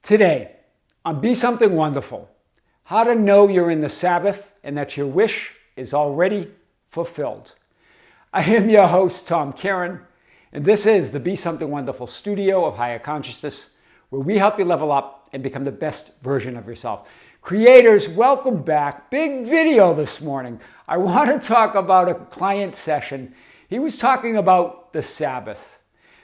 Today, on Be Something Wonderful, how to know you're in the Sabbath and that your wish is already fulfilled. I am your host, Tom Kearin, and this is the Be Something Wonderful studio of higher consciousness, where we help you level up and become the best version of yourself. Creators, welcome back. Big video this morning. I want to talk about a client session. He was talking about the Sabbath.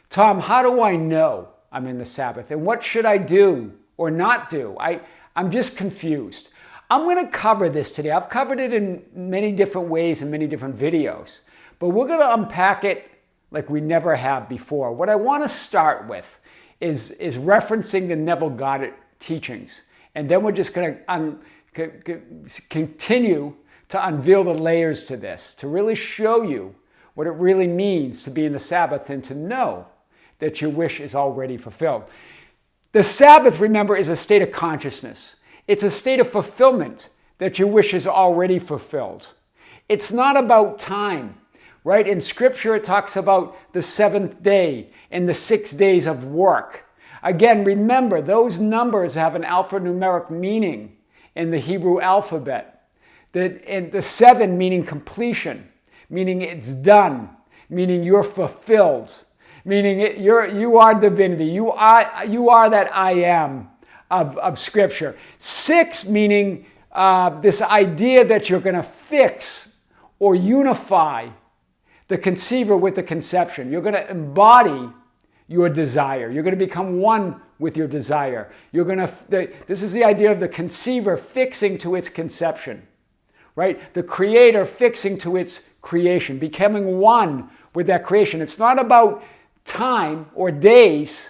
Tom, how do I know I'm in the Sabbath? And what should I do or not do? I'm just confused. I'm going to cover this today. I've covered it in many different ways in many different videos, but we're going to unpack it like we never have before. What I want to start with is referencing the Neville Goddard teachings. And then we're just going to continue to unveil the layers to this, to really show you what it really means to be in the Sabbath and to know that your wish is already fulfilled. The Sabbath, remember, is a state of consciousness. It's a state of fulfillment that your wish is already fulfilled. It's not about time, right? In Scripture, it talks about the seventh day and the 6 days of work. Again, remember, those numbers have an alphanumeric meaning in the Hebrew alphabet. The 7 meaning completion, meaning it's done, meaning you're fulfilled, meaning you are divinity. You are that I am of Scripture. 6 meaning this idea that you're going to fix or unify the conceiver with the conception. You're going to embody your desire. You're going to become one with your desire. This is the idea of the conceiver fixing to its conception, right? The creator fixing to its creation, becoming one with that creation. It's not about time or days.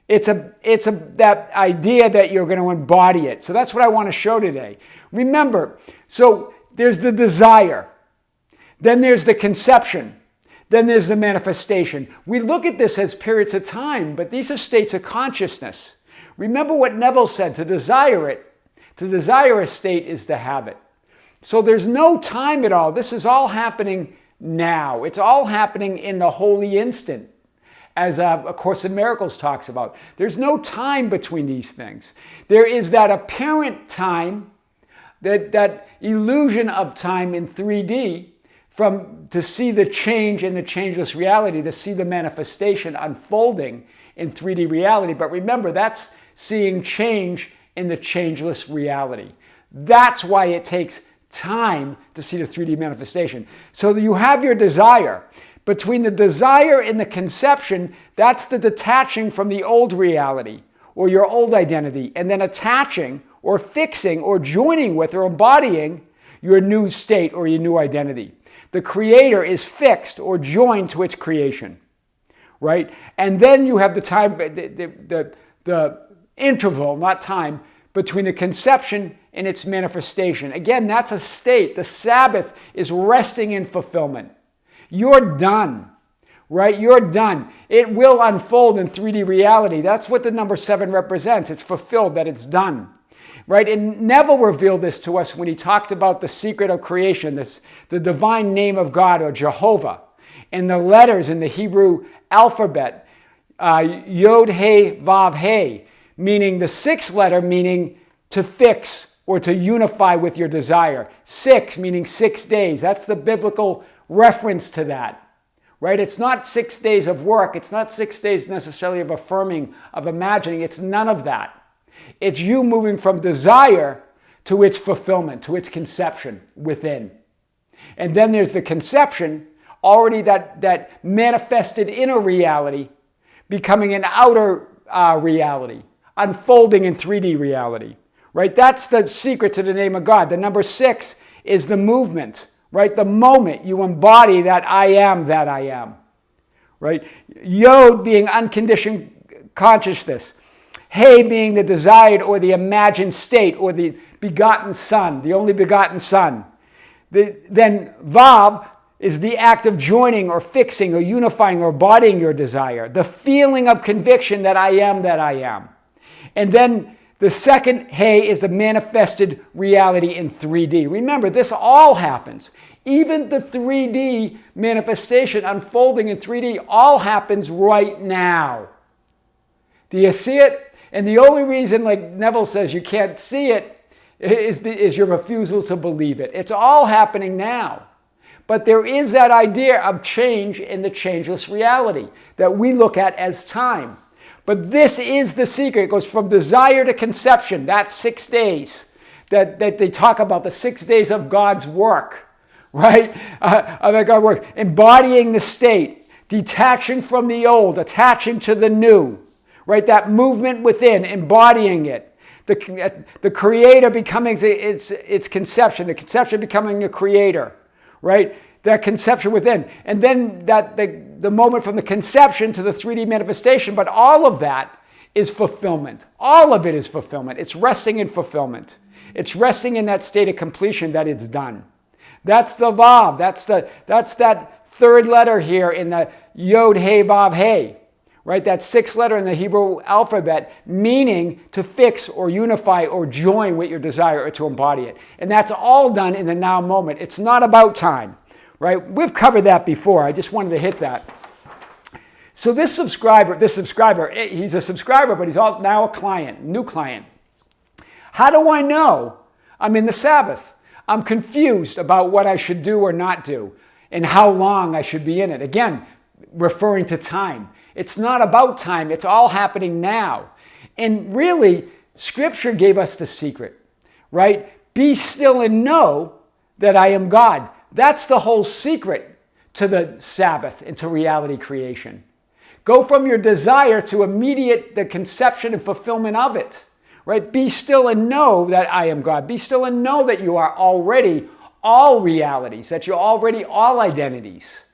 It's that idea that you're going to embody it. So that's what I want to show today. Remember, so there's the desire. Then there's the conception. Then there's the manifestation. We look at this as periods of time, but these are states of consciousness. Remember what Neville said, to desire it, to desire a state is to have it. So there's no time at all. This is all happening now. It's all happening in the holy instant, as A Course in Miracles talks about. There's no time between these things. There is that apparent time, that illusion of time in 3D, to see the change in the changeless reality, to see the manifestation unfolding in 3D reality. But remember, that's seeing change in the changeless reality. That's why it takes time to see the 3D manifestation. So you have your desire. Between the desire and the conception, that's the detaching from the old reality or your old identity, and then attaching or fixing or joining with or embodying your new state or your new identity. The creator is fixed or joined to its creation, right? And then you have the time, the interval, not time, between the conception and its manifestation. Again, that's a state. The Sabbath is resting in fulfillment. You're done, right? You're done. It will unfold in 3D reality. That's what the number 7 represents. It's fulfilled, that it's done, right? And Neville revealed this to us when he talked about the secret of creation, the divine name of God, or Jehovah, and the letters in the Hebrew alphabet, Yod, He, Vav, He, meaning the 6th letter, meaning to fix or to unify with your desire. 6 meaning 6 days. That's the biblical reference to that, right? It's not 6 days of work. It's not 6 days necessarily of affirming, of imagining. It's none of that. It's you moving from desire to its fulfillment, to its conception within. And then there's the conception, already that manifested inner reality, becoming an outer reality, unfolding in 3D reality, right? That's the secret to the name of God. The number 6 is the movement, right? The moment you embody that I am, right? Yod being unconditioned consciousness. He being the desired or the imagined state or the begotten Son, the only begotten Son. Then Vav is the act of joining or fixing or unifying or embodying your desire. The feeling of conviction that I am. And then the second He is the manifested reality in 3D. Remember, this all happens. Even the 3D manifestation unfolding in 3D all happens right now. Do you see it? And the only reason, like Neville says, you can't see it is your refusal to believe it. It's all happening now. But there is that idea of change in the changeless reality that we look at as time. But this is the secret. It goes from desire to conception. That's 6 days that they talk about, the 6 days of God's work, right? Of God's work, embodying the state, detaching from the old, attaching to the new, right? That movement within, embodying it. The creator becoming its conception, the conception becoming a creator, right? That conception within. And then the moment from the conception to the 3D manifestation, but all of that is fulfillment. All of it is fulfillment. It's resting in fulfillment. It's resting in that state of completion that it's done. That's the Vav. That's that third letter here in the Yod, He, Vav, He. Right? That sixth letter in the Hebrew alphabet, meaning to fix or unify or join with your desire or to embody it. And that's all done in the now moment. It's not about time. Right? We've covered that before. I just wanted to hit that. So this subscriber, he's a subscriber, but he's also now a client, new client. How do I know I'm in the Sabbath? I'm confused about what I should do or not do and how long I should be in it. Again, referring to time. It's not about time. It's all happening now. And really, Scripture gave us the secret, right? Be still and know that I am God. That's the whole secret to the Sabbath and to reality creation. Go from your desire to the conception and fulfillment of it, right? Be still and know that I am God. Be still and know that you are already all realities, that you're already all identities.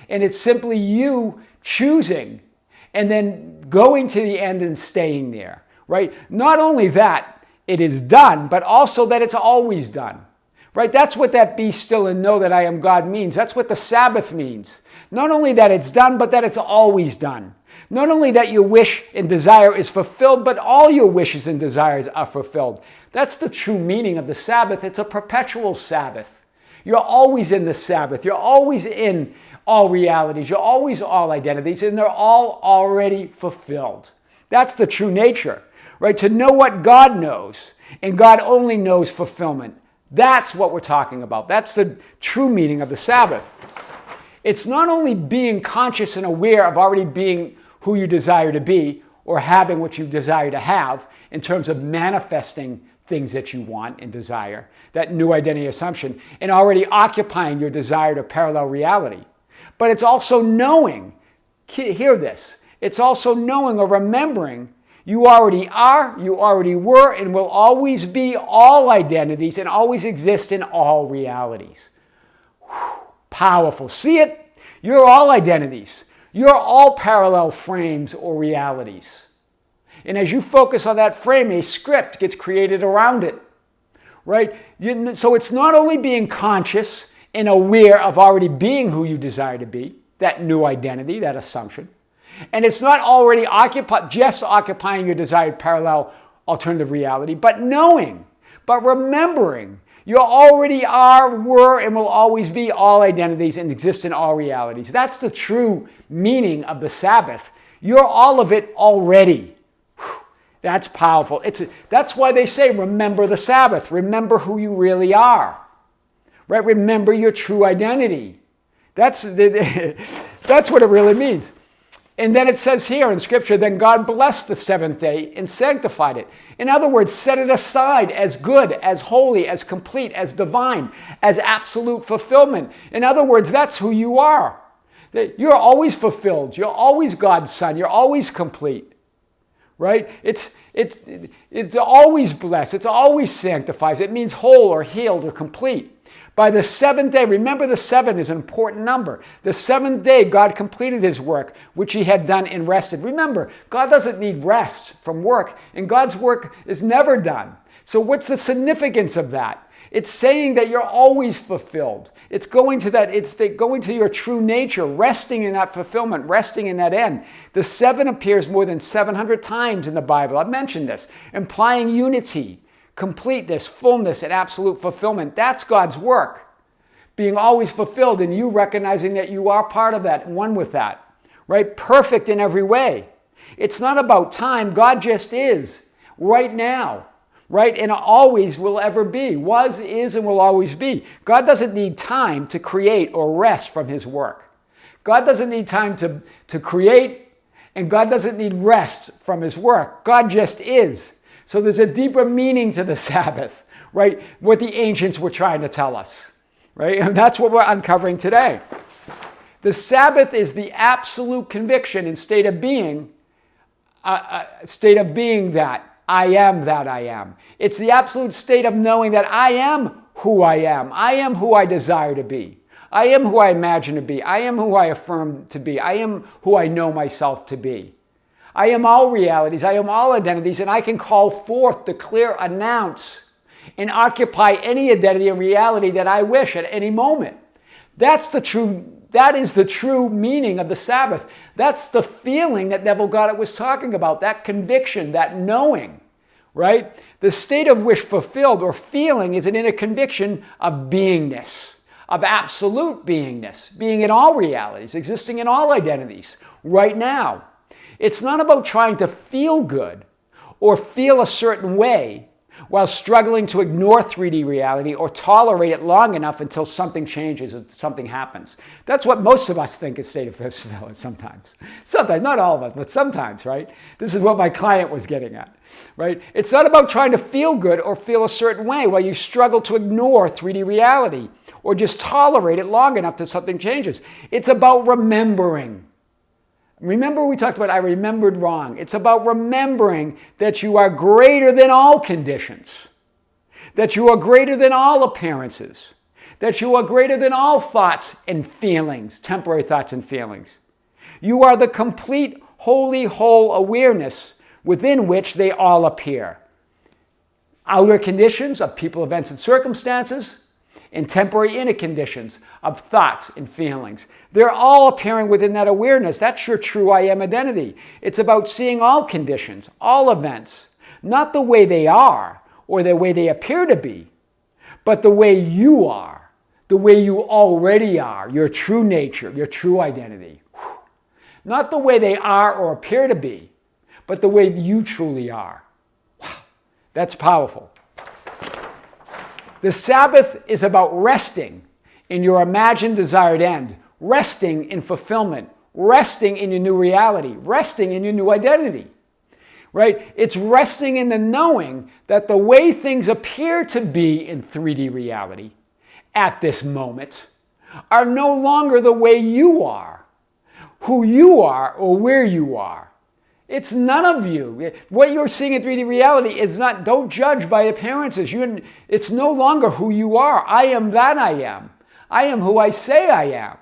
And it's simply you choosing and then going to the end and staying there, right? Not only that it is done, but also that it's always done, right? That's what that be still and know that I am God means. That's what the Sabbath means. Not only that it's done, but that it's always done. Not only that your wish and desire is fulfilled, but all your wishes and desires are fulfilled. That's the true meaning of the Sabbath. It's a perpetual Sabbath. You're always in the Sabbath. You're always in all realities. You're always all identities, and they're all already fulfilled. That's the true nature, right? To know what God knows, and God only knows fulfillment. That's what we're talking about. That's the true meaning of the Sabbath. It's not only being conscious and aware of already being who you desire to be or having what you desire to have in terms of manifesting things that you want and desire, that new identity assumption, and already occupying your desire to parallel reality. But it's also knowing, hear this, it's also knowing or remembering you already are, you already were, and will always be all identities and always exist in all realities. Whew, powerful. See it? You're all identities. You're all parallel frames or realities. And as you focus on that frame, a script gets created around it, right? So it's not only being conscious and aware of already being who you desire to be, that new identity, that assumption. And it's not already just occupying your desired parallel alternative reality, but knowing, but remembering you already are, were, and will always be all identities and exist in all realities. That's the true meaning of the Sabbath. You're all of it already. Whew, that's powerful. That's why they say, remember the Sabbath. Remember who you really are. Right? Remember your true identity. That's what it really means. And then it says here in Scripture, then God blessed the seventh day and sanctified it. In other words, set it aside as good, as holy, as complete, as divine, as absolute fulfillment. In other words, that's who you are. You're always fulfilled. You're always God's son. You're always complete. Right? It's always blessed. It's always sanctified. It means whole or healed or complete. By the seventh day, remember the 7 is an important number. The seventh day, God completed his work, which he had done and rested. Remember, God doesn't need rest from work, and God's work is never done. So what's the significance of that? It's saying that you're always fulfilled. It's going to your true nature, resting in that fulfillment, resting in that end. The 7 appears more than 700 times in the Bible. I've mentioned this, implying unity, completeness, fullness, and absolute fulfillment. That's God's work. Being always fulfilled and you recognizing that you are part of that, one with that, right? Perfect in every way. It's not about time. God just is right now, right? And always will ever be. Was, is, and will always be. God doesn't need time to create or rest from his work. God doesn't need time to create, and God doesn't need rest from his work. God just is. So there's a deeper meaning to the Sabbath, right? What the ancients were trying to tell us, right? And that's what we're uncovering today. The Sabbath is the absolute conviction and state of being that I am that I am. It's the absolute state of knowing that I am who I am. I am who I desire to be. I am who I imagine to be. I am who I affirm to be. I am who I know myself to be. I am all realities. I am all identities, and I can call forth, declare, announce, and occupy any identity and reality that I wish at any moment. That is the true meaning of the Sabbath. That's the feeling that Neville Goddard was talking about, that conviction, that knowing, right? The state of wish fulfilled or feeling is an inner conviction of beingness, of absolute beingness, being in all realities, existing in all identities, right now. It's not about trying to feel good or feel a certain way while struggling to ignore 3D reality or tolerate it long enough until something changes or something happens. That's what most of us think is state of fulfillment sometimes. Sometimes, not all of us, but sometimes, right? This is what my client was getting at, right? It's not about trying to feel good or feel a certain way while you struggle to ignore 3D reality or just tolerate it long enough till something changes. It's about remembering. Remember we talked about I remembered wrong. It's about remembering that you are greater than all conditions, that you are greater than all appearances, that you are greater than all thoughts and feelings, temporary thoughts and feelings. You are the complete, holy, whole awareness within which they all appear. Outer conditions of people, events, and circumstances, and temporary inner conditions of thoughts and feelings. They're all appearing within that awareness. That's your true I am identity. It's about seeing all conditions, all events, not the way they are or the way they appear to be, but the way you are, the way you already are, your true nature, your true identity. Not the way they are or appear to be, but the way you truly are. Wow, that's powerful. The Sabbath is about resting in your imagined desired end, resting in fulfillment, resting in your new reality, resting in your new identity, right? It's resting in the knowing that the way things appear to be in 3D reality at this moment are no longer the way you are, who you are, or where you are. It's none of you. What you're seeing in 3D reality is not, don't judge by appearances. It's no longer who you are. I am that I am. I am who I say I am.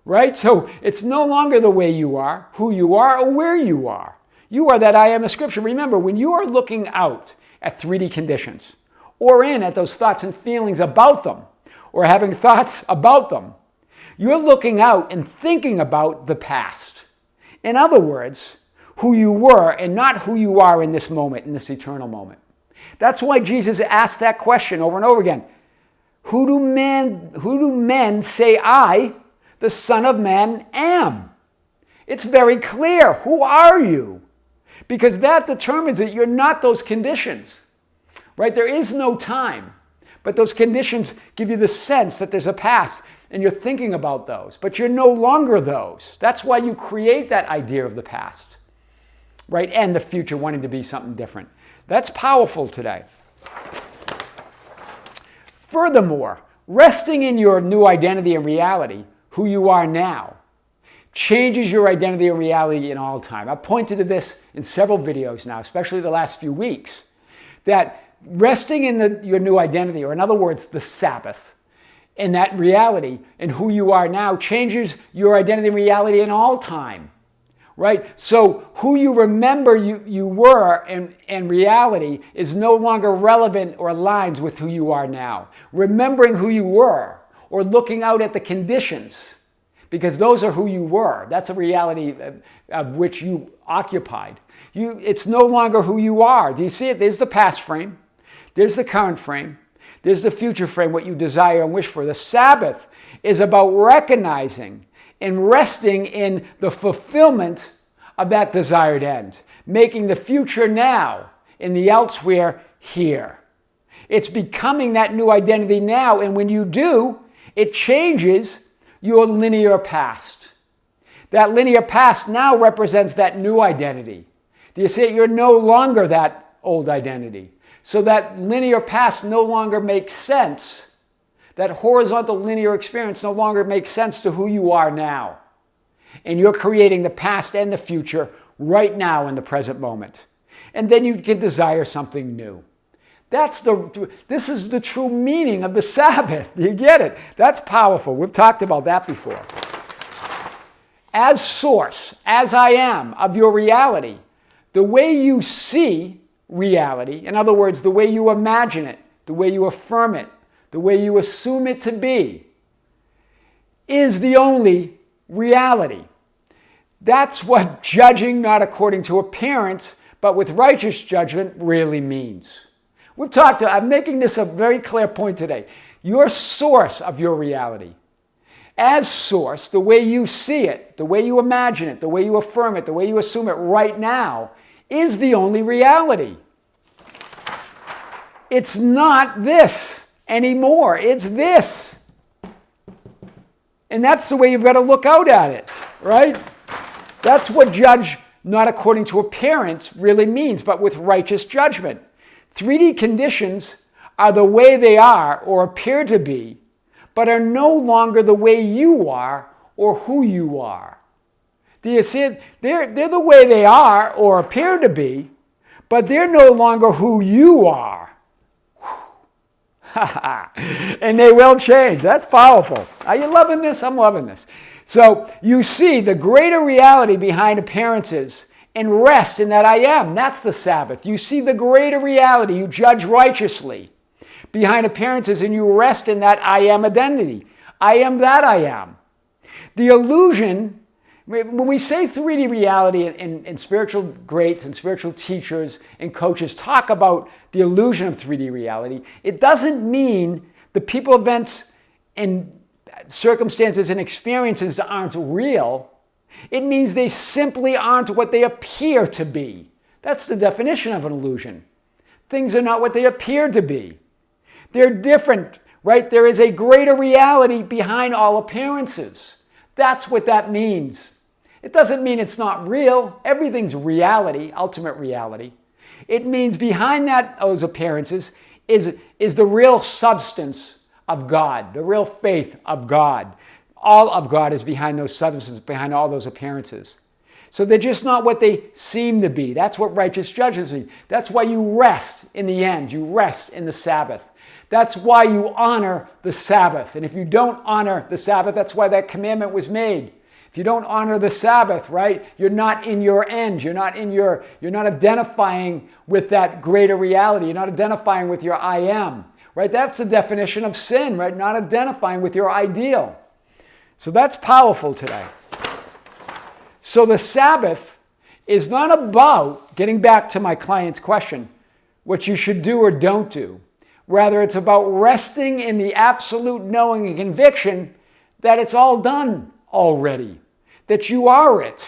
Right? So it's no longer the way you are, who you are, or where you are. You are that I am of Scripture. Remember, when you are looking out at 3D conditions, or in at those thoughts and feelings about them, or having thoughts about them, you're looking out and thinking about the past. In other words, who you were and not who you are in this moment, in this eternal moment. That's why Jesus asked that question over and over again. Who do men say I, the Son of Man, am? It's very clear. Who are you? Because that determines that you're not those conditions, right? There is no time, but those conditions give you the sense that there's a past, and you're thinking about those, but you're no longer those. That's why you create that idea of the past, right? And the future wanting to be something different. That's powerful today. Furthermore, resting in your new identity and reality, who you are now, changes your identity and reality in all time. I've pointed to this in several videos now, especially the last few weeks, that resting in your new identity, or in other words, the Sabbath, in that reality and who you are now changes your identity and reality in all time. Right? So who you remember you were in reality is no longer relevant or aligns with who you are now. Remembering who you were or looking out at the conditions, because those are who you were. That's a reality of which you occupied. It's no longer who you are. Do you see it? There's the past frame. There's the current frame. There's the future frame, what you desire and wish for. The Sabbath is about recognizing and resting in the fulfillment of that desired end, making the future now and the elsewhere here. It's becoming that new identity now, and when you do, it changes your linear past. That linear past now represents that new identity. Do you see it? You're no longer that old identity. So that linear past no longer makes sense. That horizontal linear experience no longer makes sense to who you are now. And you're creating the past and the future right now in the present moment. And then you can desire something new. This is the true meaning of the Sabbath. You get it? That's powerful. We've talked about that before. As source, as I am of your reality, the way you see reality, in other words, the way you imagine it, the way you affirm it, the way you assume it to be, is the only reality. That's what judging not according to appearance, but with righteous judgment really means. I'm making this a very clear point today. Your source of your reality. As source, the way you see it, the way you imagine it, the way you affirm it, the way you assume it right now, is the only reality. It's not this anymore. It's this. And that's the way you've got to look out at it, right? That's what judge not according to appearance really means, but with righteous judgment. 3D conditions are the way they are or appear to be, but are no longer the way you are or who you are. Do you see it? They're the way they are or appear to be, but they're no longer who you are. And they will change. That's powerful. Are you loving this? I'm loving this. So you see the greater reality behind appearances and rest in that I am. That's the Sabbath. You see the greater reality. You judge righteously behind appearances and you rest in that I am identity. I am that I am. The illusion, when we say 3D reality and spiritual greats and spiritual teachers and coaches talk about the illusion of 3D reality, it doesn't mean the people, events, and circumstances and experiences aren't real. It means they simply aren't what they appear to be. That's the definition of an illusion. Things are not what they appear to be. They're different, right? There is a greater reality behind all appearances. That's what that means. It doesn't mean it's not real. Everything's reality, ultimate reality. It means behind those appearances is the real substance of God, the real faith of God. All of God is behind those substances, behind all those appearances. So they're just not what they seem to be. That's what righteous judgments mean. That's why you rest in the end. You rest in the Sabbath. That's why you honor the Sabbath. And if you don't honor the Sabbath, that's why that commandment was made. If you don't honor the Sabbath, right, you're not in your end. You're not identifying with that greater reality. You're not identifying with your I am, right? That's the definition of sin, right? Not identifying with your ideal. So that's powerful today. So the Sabbath is not about, getting back to my client's question, what you should do or don't do. Rather, it's about resting in the absolute knowing and conviction that it's all done already, that you are it.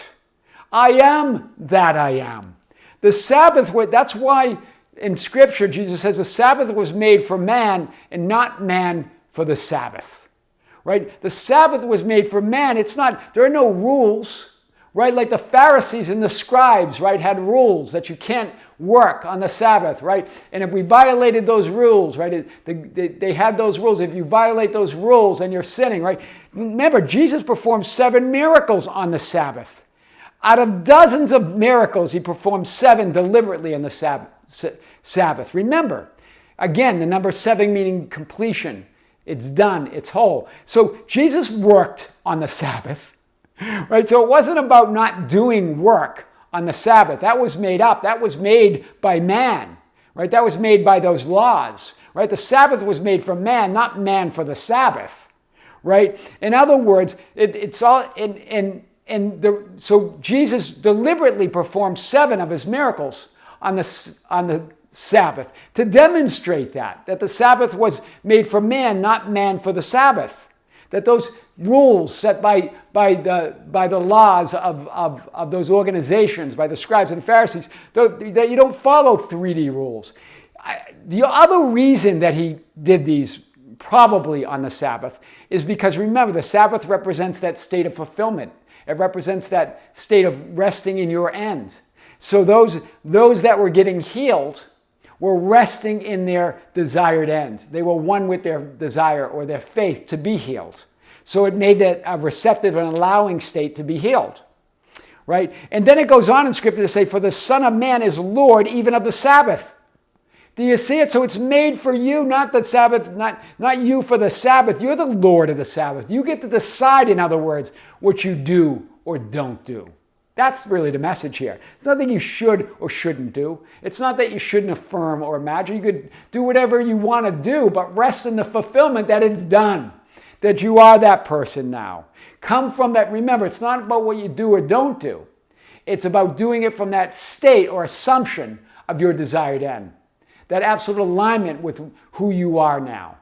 I am that I am. The Sabbath, that's why in Scripture Jesus says the Sabbath was made for man and not man for the Sabbath. Right? The Sabbath was made for man. There are no rules, right? Like the Pharisees and the scribes, right, had rules that you can't work on the Sabbath, right? And if we violated those rules, right, they had those rules. If you violate those rules, then you're sinning, right? Remember, Jesus performed 7 miracles on the Sabbath. Out of dozens of miracles, he performed 7 deliberately on the Sabbath. Remember, again, the number 7 meaning completion. It's done. It's whole. So Jesus worked on the Sabbath, right? So it wasn't about not doing work on the Sabbath. That was made up. That was made by man, right? That was made by those laws, right? The Sabbath was made for man, not man for the Sabbath, right? In other words, so Jesus deliberately performed 7 of his miracles on the Sabbath to demonstrate that the Sabbath was made for man, not man for the Sabbath. That those rules set by the laws of those organizations, by the scribes and Pharisees, that you don't follow 3D rules. The other reason that he did these, probably on the Sabbath, is because, remember, the Sabbath represents that state of fulfillment. It represents that state of resting in your end. So those that were getting healed were resting in their desired end. They were one with their desire or their faith to be healed. So it made that a receptive and allowing state to be healed. Right? And then it goes on in Scripture to say, for the Son of Man is Lord even of the Sabbath. Do you see it? So it's made for you, not the Sabbath, not you for the Sabbath. You're the Lord of the Sabbath. You get to decide, in other words, what you do or don't do. That's really the message here. It's nothing you should or shouldn't do. It's not that you shouldn't affirm or imagine. You could do whatever you want to do, but rest in the fulfillment that it's done, that you are that person now. Come from that. Remember, it's not about what you do or don't do. It's about doing it from that state or assumption of your desired end, that absolute alignment with who you are now.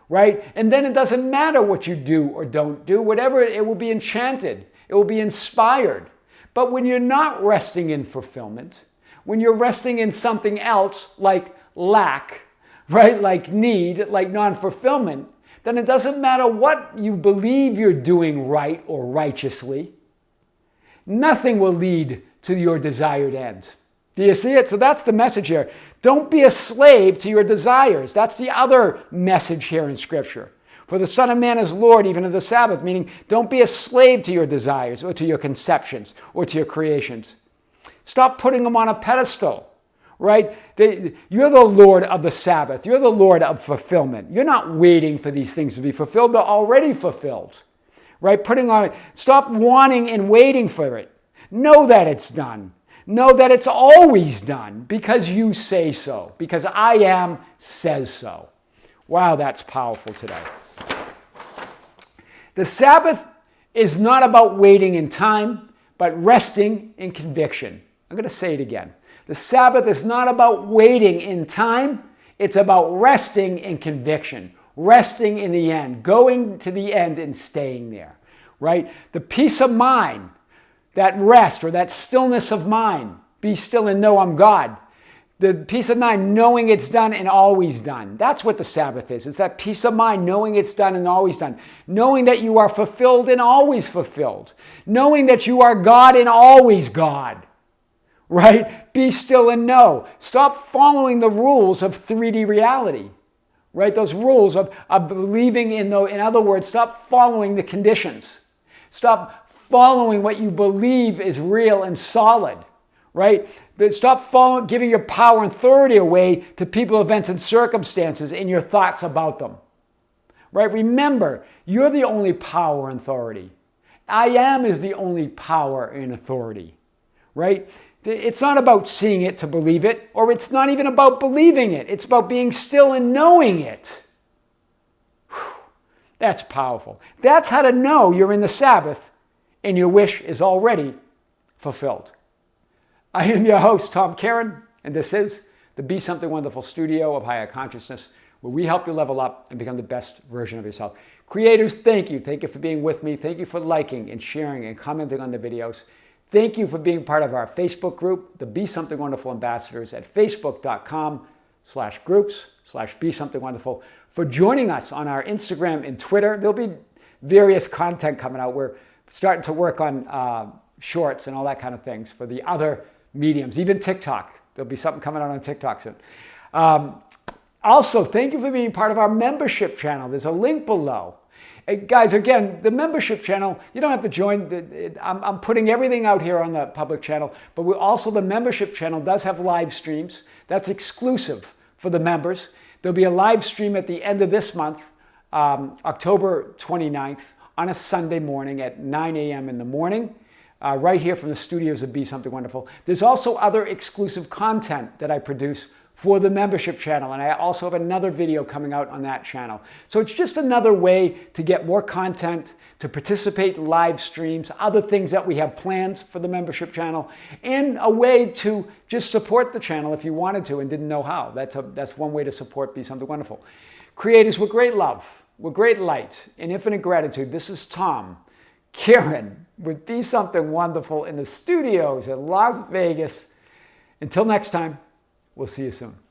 Right? And then it doesn't matter what you do or don't do. Whatever, it will be enchanted. It will be inspired. But when you're not resting in fulfillment, when you're resting in something else like lack, right, like need, like non-fulfillment, then it doesn't matter what you believe you're doing right or righteously. Nothing will lead to your desired end. Do you see it? So that's the message here. Don't be a slave to your desires. That's the other message here in Scripture. For the Son of Man is Lord even of the Sabbath, meaning don't be a slave to your desires or to your conceptions or to your creations. Stop putting them on a pedestal, right? You're the Lord of the Sabbath. You're the Lord of fulfillment. You're not waiting for these things to be fulfilled. They're already fulfilled, right? Stop wanting and waiting for it. Know that it's done. Know that it's always done because you say so, because I am says so. Wow, that's powerful today. The Sabbath is not about waiting in time, but resting in conviction. I'm going to say it again. The Sabbath is not about waiting in time. It's about resting in conviction, resting in the end, going to the end and staying there, right? The peace of mind, that rest or that stillness of mind, be still and know I'm God. The peace of mind, knowing it's done and always done. That's what the Sabbath is. It's that peace of mind, knowing it's done and always done. Knowing that you are fulfilled and always fulfilled. Knowing that you are God and always God. Right? Be still and know. Stop following the rules of 3D reality. Right? Those rules of believing in other words, stop following the conditions. Stop following what you believe is real and solid. Right? But stop giving your power and authority away to people, events, and circumstances in your thoughts about them. Right? Remember, you're the only power and authority. I am is the only power and authority. Right? It's not about seeing it to believe it, or it's not even about believing it. It's about being still and knowing it. Whew. That's powerful. That's how to know you're in the Sabbath and your wish is already fulfilled. I am your host, Tom Kearin, and this is the Be Something Wonderful studio of higher consciousness, where we help you level up and become the best version of yourself. Creators, thank you. Thank you for being with me. Thank you for liking and sharing and commenting on the videos. Thank you for being part of our Facebook group, the Be Something Wonderful Ambassadors, at facebook.com/groups/Be Something Wonderful. For joining us on our Instagram and Twitter. There'll be various content coming out. We're starting to work on shorts and all that kind of things for the other mediums, even TikTok. There'll be something coming out on TikTok soon. Also, thank you for being part of our membership channel. There's a link below. Guys, again, the membership channel, you don't have to join. I'm putting everything out here on the public channel, but the membership channel does have live streams. That's exclusive for the members. There'll be a live stream at the end of this month, October 29th, on a Sunday morning at 9 a.m. in the morning. Right here from the studios of Be Something Wonderful. There's also other exclusive content that I produce for the membership channel, and I also have another video coming out on that channel. So it's just another way to get more content, to participate in live streams, other things that we have planned for the membership channel, and a way to just support the channel if you wanted to and didn't know how. That's one way to support Be Something Wonderful. Creators with great love. with great light and infinite gratitude, this is Tom Kearin with Be Something Wonderful in the studios at Las Vegas. Until next time, we'll see you soon.